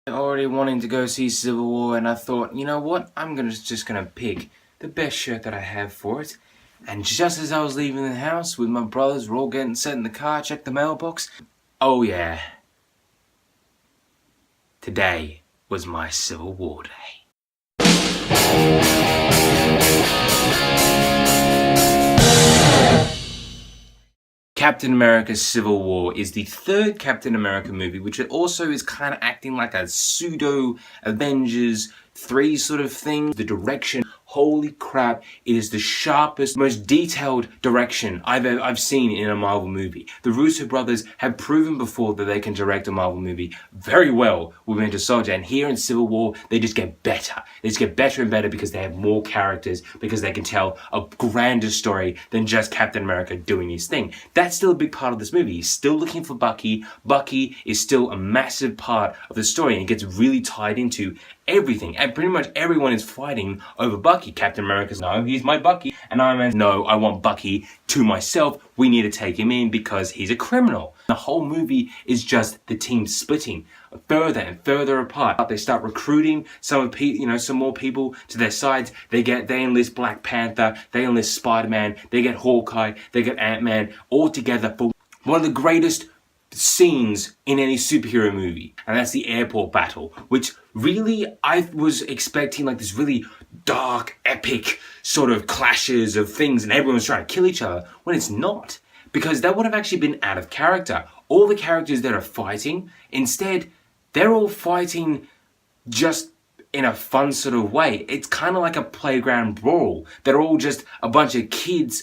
Already wanting to go see Civil War, and I thought, you know what? Just gonna pick the best shirt that I have for it. And just as I was leaving the house with my brothers, we're all getting set in the car, check the mailbox. Oh yeah, today was my Civil War day. Captain America Civil War is the third Captain America movie, which also is kind of acting like a pseudo Avengers 3 sort of thing. The direction, holy crap, it is the sharpest, most detailed direction I've seen in a Marvel movie. The Russo brothers have proven before that they can direct a Marvel movie very well with Winter Soldier, and here in Civil War, they just get better. They just get better and better because they have more characters, because they can tell a grander story than just Captain America doing his thing. That's still a big part of this movie. He's still looking for Bucky. Bucky is still a massive part of the story, and it gets really tied into everything, and pretty much everyone is fighting over Bucky. Captain America's, no, he's my Bucky, and Iron Man's, no, I want Bucky to myself. We need to take him in because he's a criminal. The whole movie is just the team splitting further and further apart. They start recruiting some more people to their sides. They enlist Black Panther, they enlist Spider-Man, they get Hawkeye, they get Ant-Man, all together for one of the greatest scenes in any superhero movie, and that's the airport battle, which really I was expecting like this really dark, epic sort of clashes of things and everyone's trying to kill each other, when it's not, because that would have actually been out of character. All the characters that are fighting, instead, they're all fighting just in a fun sort of way. It's kind of like a playground brawl. They're all just a bunch of kids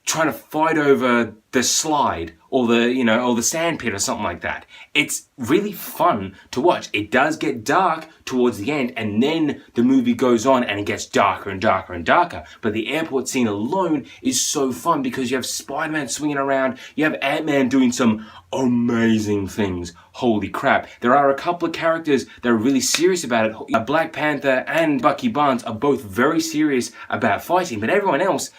trying to fight over the slide or the sand pit or something like that. It's really fun to watch. It does get dark towards the end, and then the movie goes on and it gets darker and darker and darker. But the airport scene alone is so fun because you have Spider-Man swinging around, you have Ant-Man doing some amazing things. Holy crap. There are a couple of characters that are really serious about it. Black Panther and Bucky Barnes are both very serious about fighting, but everyone else,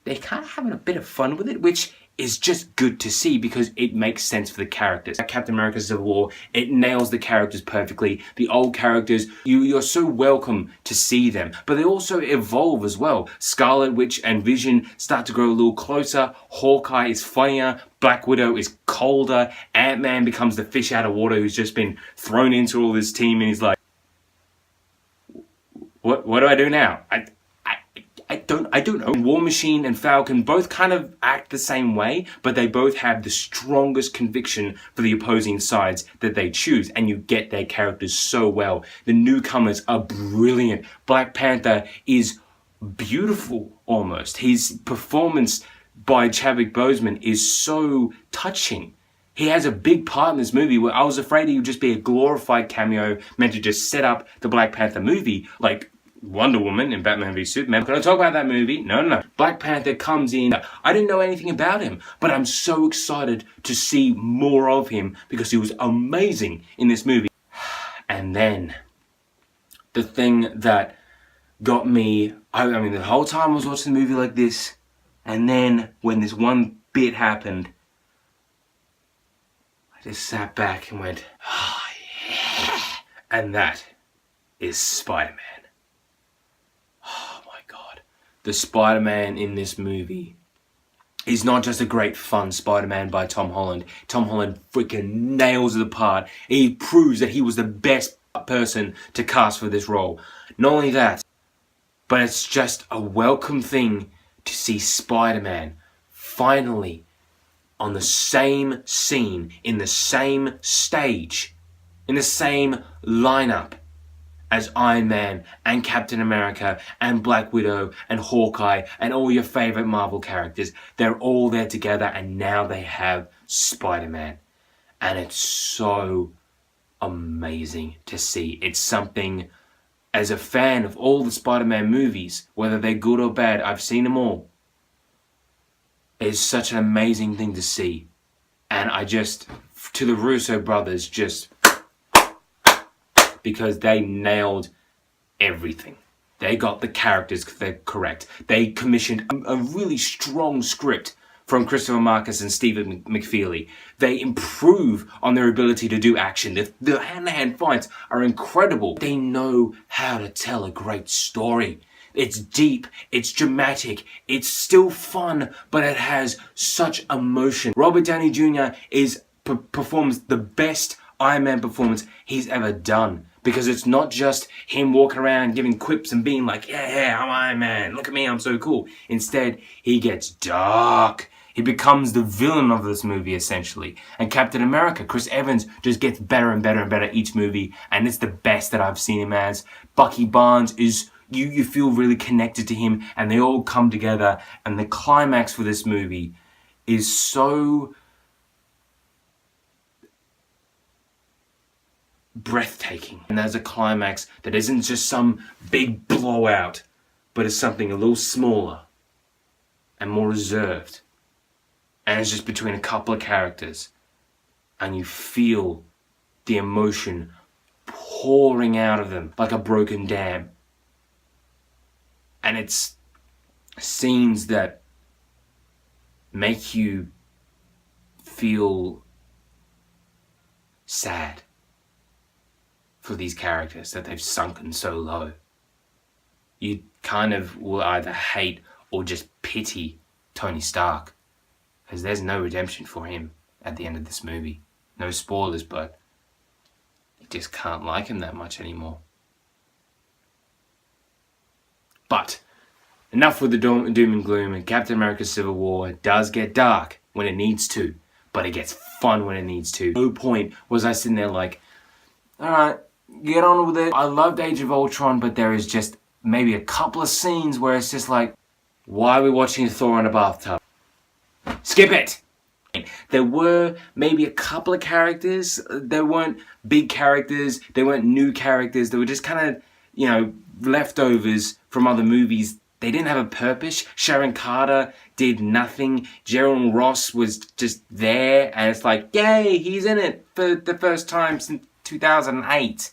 they're kind of having a bit of fun with it, which is just good to see because it makes sense for the characters. Captain America Civil War, it nails the characters perfectly. The old characters, you're so welcome to see them, but they also evolve as well. Scarlet Witch and Vision start to grow a little closer. Hawkeye is funnier. Black Widow is colder. Ant-Man becomes the fish out of water who's just been thrown into all this team, and he's like, what do I do now? I don't know. War Machine and Falcon both kind of act the same way, but they both have the strongest conviction for the opposing sides that they choose, and you get their characters so well. The newcomers are brilliant. Black Panther is beautiful almost. His performance by Chadwick Boseman is so touching. He has a big part in this movie where I was afraid he would just be a glorified cameo meant to just set up the Black Panther movie, like Wonder Woman in Batman v Superman. Can I talk about that movie? No. Black Panther comes in. I didn't know anything about him, but I'm so excited to see more of him because he was amazing in this movie. And then, the thing that got me, I mean, the whole time I was watching the movie like this, and then when this one bit happened, I just sat back and went, oh yeah. And that is Spider-Man. The Spider-Man in this movie is not just a great fun Spider-Man by Tom Holland. Tom Holland freaking nails the part. He proves that he was the best person to cast for this role. Not only that, but it's just a welcome thing to see Spider-Man finally on the same scene, in the same stage, in the same lineup as Iron Man and Captain America and Black Widow and Hawkeye and all your favorite Marvel characters. They're all there together, and now they have Spider-Man. And it's so amazing to see. It's something, as a fan of all the Spider-Man movies, whether they're good or bad, I've seen them all. It's such an amazing thing to see. And I just, to the Russo brothers, just, because they nailed everything. They got the characters correct. They commissioned a really strong script from Christopher Marcus and Stephen McFeely. They improve on their ability to do action. The hand-to-hand fights are incredible. They know how to tell a great story. It's deep, it's dramatic, it's still fun, but it has such emotion. Robert Downey Jr. performs the best Iron Man performance he's ever done. Because it's not just him walking around giving quips and being like, yeah, I'm Iron Man, look at me, I'm so cool. Instead, he gets dark. He becomes the villain of this movie, essentially. And Captain America, Chris Evans, just gets better and better and better each movie. And it's the best that I've seen him as. Bucky Barnes is, you feel really connected to him. And they all come together. And the climax for this movie is so breathtaking. And there's a climax that isn't just some big blowout, but is something a little smaller and more reserved. And it's just between a couple of characters. And you feel the emotion pouring out of them like a broken dam. And it's scenes that make you feel sad for these characters, that they've sunken so low. You kind of will either hate or just pity Tony Stark, because there's no redemption for him at the end of this movie. No spoilers, but you just can't like him that much anymore. But enough with the doom and gloom. And Captain America Civil War does get dark when it needs to, but it gets fun when it needs to. No point was I sitting there like, alright, get on with it. I loved Age of Ultron, but there is just maybe a couple of scenes where it's just like, why are we watching Thor in a bathtub? Skip it! There were maybe a couple of characters. They weren't big characters. They weren't new characters. They were just kind of, leftovers from other movies. They didn't have a purpose. Sharon Carter did nothing. Gerald Ross was just there, and it's like, yay, he's in it for the first time since 2008.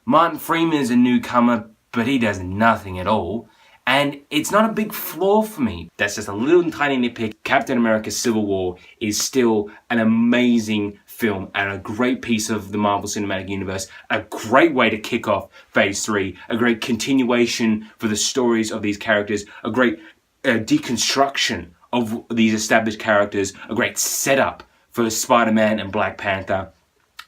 Martin Freeman's a newcomer, but he does nothing at all. And it's not a big flaw for me. That's just a little tiny nitpick. Captain America Civil War is still an amazing film and a great piece of the Marvel Cinematic Universe. A great way to kick off Phase 3. A great continuation for the stories of these characters. A great deconstruction of these established characters. A great setup for Spider-Man and Black Panther.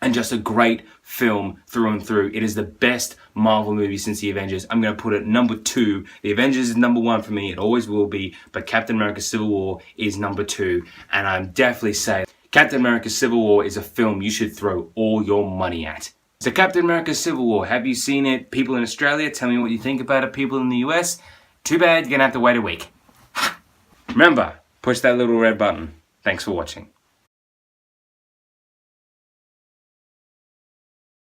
And just a great film through and through. It is the best Marvel movie since The Avengers. I'm going to put it number 2. The Avengers is number 1 for me. It always will be. But Captain America Civil War is number 2. And I'm definitely saying Captain America Civil War is a film you should throw all your money at. So Captain America Civil War, have you seen it? People in Australia, tell me what you think about it. People in the US, too bad, you're going to have to wait a week. Remember, push that little red button. Thanks for watching.